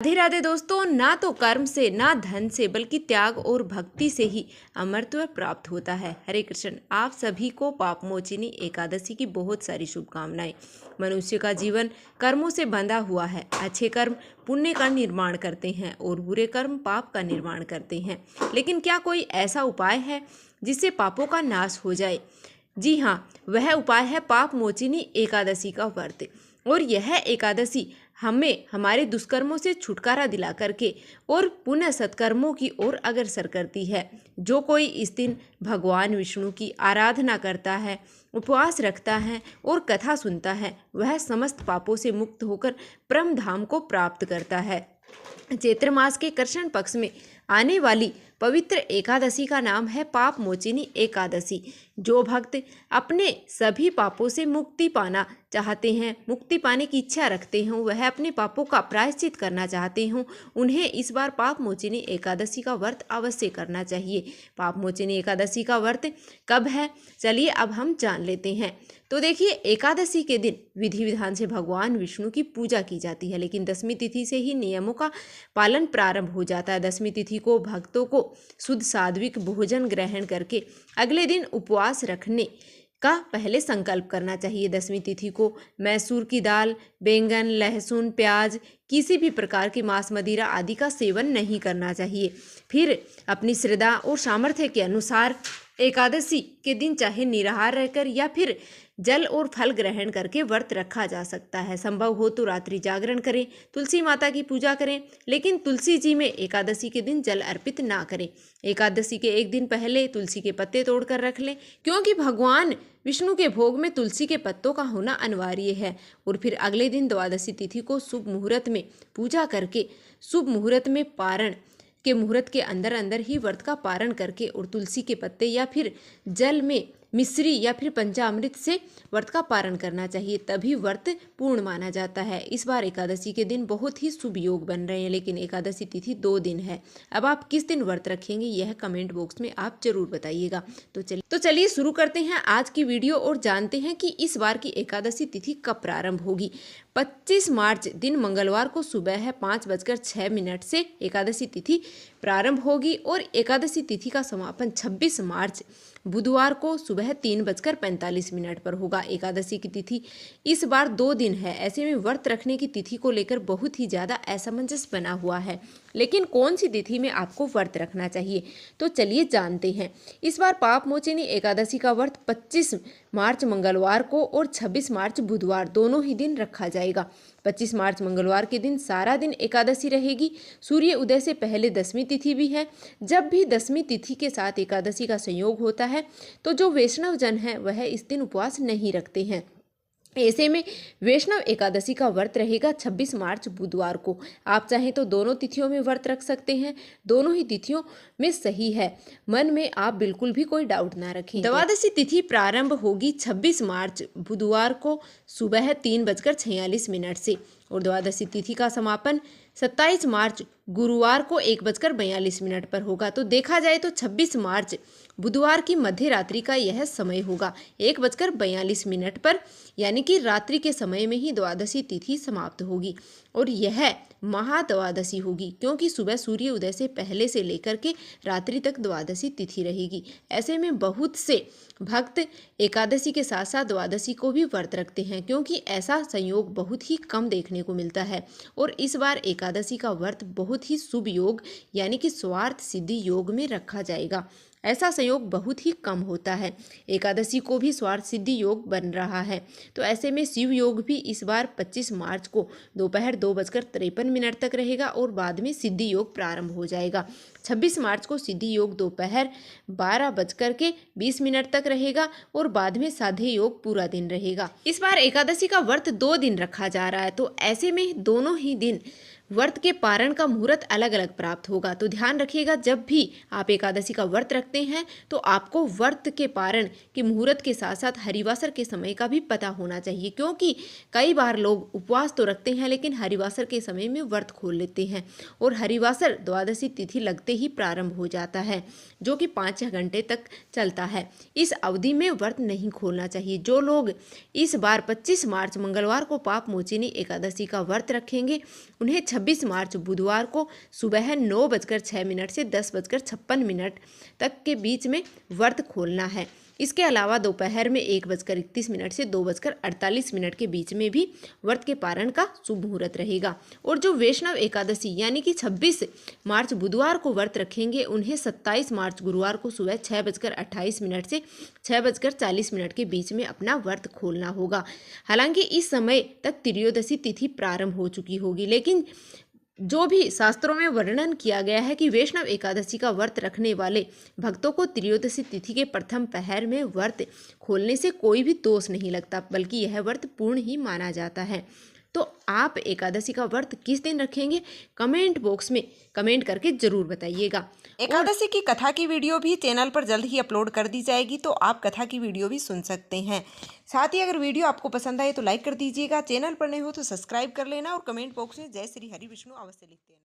राधे राधे दोस्तों। ना तो कर्म से ना धन से बल्कि त्याग और भक्ति से ही अमरत्व प्राप्त होता है। हरे कृष्ण। आप सभी को पाप मोचिनी एकादशी की बहुत सारी शुभकामनाएं। मनुष्य का जीवन कर्मों से बंधा हुआ है। अच्छे कर्म पुण्य का निर्माण करते हैं और बुरे कर्म पाप का निर्माण करते हैं। लेकिन क्या कोई ऐसा उपाय है जिससे पापों का नाश हो जाए? जी हाँ, वह उपाय है पाप मोचिनी एकादशी का व्रत। और यह एकादशी हमें हमारे दुष्कर्मों से छुटकारा दिला करके और पुण्य सत्कर्मों की ओर अग्रसर करती है। जो कोई इस दिन भगवान विष्णु की आराधना करता है, उपवास रखता है और कथा सुनता है, वह समस्त पापों से मुक्त होकर परम धाम को प्राप्त करता है। चैत्र मास के कृष्ण पक्ष में आने वाली पवित्र एकादशी का नाम है पाप मोचिनी एकादशी। जो भक्त अपने सभी पापों से मुक्ति पाना चाहते हैं, मुक्ति पाने की इच्छा रखते हों, वह अपने पापों का प्रायश्चित करना चाहते हों, उन्हें इस बार पाप मोचिनी एकादशी का व्रत अवश्य करना चाहिए। पाप मोचिनी एकादशी का व्रत कब है, चलिए अब हम जान लेते हैं। तो देखिए, एकादशी के दिन विधि विधान से भगवान विष्णु की पूजा की जाती है, लेकिन दसवीं तिथि से ही नियमों का पालन प्रारंभ हो जाता है। दसवीं तिथि को भक्तों को शुद्ध सात्विक भोजन ग्रहण करके अगले दिन उपवास रखने का पहले संकल्प करना चाहिए। दसवीं तिथि को मैसूर की दाल, बैंगन, लहसुन, प्याज, किसी भी प्रकार की मांस, मदिरा आदि का सेवन नहीं करना चाहिए। फिर अपनी श्रद्धा और सामर्थ्य के अनुसार एकादशी के दिन चाहे निराहार रहकर या फिर जल और फल ग्रहण करके व्रत रखा जा सकता है। संभव हो तो रात्रि जागरण करें, तुलसी माता की पूजा करें, लेकिन तुलसी जी में एकादशी के दिन जल अर्पित ना करें। एकादशी के एक दिन पहले तुलसी के पत्ते तोड़कर रख लें, क्योंकि भगवान विष्णु के भोग में तुलसी के पत्तों का होना अनिवार्य है। और फिर अगले दिन द्वादशी तिथि को शुभ मुहूर्त में पूजा करके शुभ मुहूर्त में पारण के मुहूर्त के अंदर अंदर ही व्रत का पारण करके और तुलसी के पत्ते या फिर जल में मिश्री या फिर पंचामृत से व्रत का पारण करना चाहिए, तभी व्रत पूर्ण माना जाता है। इस बार एकादशी के दिन बहुत ही शुभ योग बन रहे हैं, लेकिन एकादशी तिथि 2 दिन है। अब आप किस दिन व्रत रखेंगे यह कमेंट बॉक्स में आप जरूर बताइएगा। तो चलिए शुरू करते हैं आज की वीडियो और जानते हैं कि इस बार की एकादशी तिथि कब प्रारंभ होगी। 25 मार्च दिन मंगलवार को सुबह है 5:06 से एकादशी तिथि प्रारंभ होगी और एकादशी तिथि का समापन 26 मार्च बुधवार को सुबह 3:45 पर होगा। एकादशी की तिथि इस बार 2 दिन है, ऐसे में व्रत रखने की तिथि को लेकर बहुत ही ज़्यादा असमंजस बना हुआ है। लेकिन कौन सी तिथि में आपको व्रत रखना चाहिए, तो चलिए जानते हैं। इस बार पाप मोचिनी एकादशी का व्रत 25 मार्च मंगलवार को और 26 मार्च बुधवार दोनों ही दिन रखा जाएगा। 25 मार्च मंगलवार के दिन सारा दिन एकादशी रहेगी। सूर्य उदय से पहले 10वीं तिथि भी है। जब भी 10वीं तिथि के साथ एकादशी का संयोग होता है तो जो वैष्णव जन है वह इस दिन उपवास नहीं रखते हैं। ऐसे में वैष्णव एकादशी का व्रत रहेगा 26 मार्च बुधवार को। आप चाहें तो दोनों तिथियों में व्रत रख सकते हैं, दोनों ही तिथियों में सही है। मन में आप बिल्कुल भी कोई डाउट ना रखें। द्वादशी तिथि प्रारंभ होगी 26 मार्च बुधवार को सुबह 3:46 से और द्वादशी तिथि का समापन 27 मार्च गुरुवार को 1:42 पर होगा। तो देखा जाए तो 26 मार्च बुधवार की मध्य रात्रि का यह समय होगा 1:42 पर, यानी कि रात्रि के समय में ही द्वादशी तिथि समाप्त होगी। और यह महाद्वादशी होगी क्योंकि सुबह सूर्य उदय से पहले से लेकर के रात्रि तक द्वादशी तिथि रहेगी। ऐसे में बहुत से भक्त एकादशी के साथ साथ द्वादशी को भी व्रत रखते हैं, क्योंकि ऐसा संयोग बहुत ही कम देखने को मिलता है। और इस बार एकादशी का व्रत बहुत ही शुभ योग यानी कि स्वार्थ सिद्धि योग में रखा जाएगा। ऐसा संयोग बहुत ही कम होता है। एकादशी को भी स्वार्थ सिद्धि योग बन रहा है, तो ऐसे में शिव योग भी इस बार 25 मार्च को दोपहर 2:53 तक रहेगा और बाद में सिद्धि योग प्रारंभ हो जाएगा। 26 मार्च को सिद्धि योग दोपहर 12:20 तक रहेगा और बाद में साध्य योग पूरा दिन रहेगा। इस बार एकादशी का व्रत 2 दिन रखा जा रहा है, तो ऐसे में दोनों ही दिन व्रत के पारण का मुहूर्त अलग अलग प्राप्त होगा। तो ध्यान रखिएगा, जब भी आप एकादशी का व्रत रखते हैं तो आपको व्रत के पारण के मुहूर्त के साथ साथ हरिवासर के समय का भी पता होना चाहिए, क्योंकि कई बार लोग उपवास तो रखते हैं लेकिन हरिवासर के समय में व्रत खोल लेते हैं और हरिवासर द्वादशी तिथि लगते ही प्रारंभ हो जाता है, जो कि 5 घंटे तक चलता है। इस अवधि में व्रत नहीं खोलना चाहिए। जो लोग इस बार 25 मार्च मंगलवार को पाप मोचिनी एकादशी का व्रत रखेंगे उन्हें 26 मार्च बुधवार को सुबह 9:06 से 10:56 तक के बीच में व्रत खोलना है। इसके अलावा दोपहर में 1:31 से 2:48 के बीच में भी व्रत के पारण का शुभ मुहूर्त रहेगा। और जो वैष्णव एकादशी यानी कि 26 मार्च बुधवार को व्रत रखेंगे, उन्हें 27 मार्च गुरुवार को सुबह 6:28 से 6:40 के बीच में अपना व्रत खोलना होगा। हालांकि इस समय तक त्रयोदशी तिथि प्रारंभ हो चुकी होगी, लेकिन जो भी शास्त्रों में वर्णन किया गया है कि वैष्णव एकादशी का व्रत रखने वाले भक्तों को त्रयोदशी तिथि के प्रथम पहर में व्रत खोलने से कोई भी दोष नहीं लगता, बल्कि यह व्रत पूर्ण ही माना जाता है। तो आप एकादशी का व्रत किस दिन रखेंगे, कमेंट बॉक्स में कमेंट करके जरूर बताइएगा। एकादशी की कथा की वीडियो भी चैनल पर जल्द ही अपलोड कर दी जाएगी, तो आप कथा की वीडियो भी सुन सकते हैं। साथ ही अगर वीडियो आपको पसंद आए तो लाइक कर दीजिएगा, चैनल पर नए हो तो सब्सक्राइब कर लेना और कमेंट बॉक्स में जय श्री हरि विष्णु अवश्य लिखते हैं।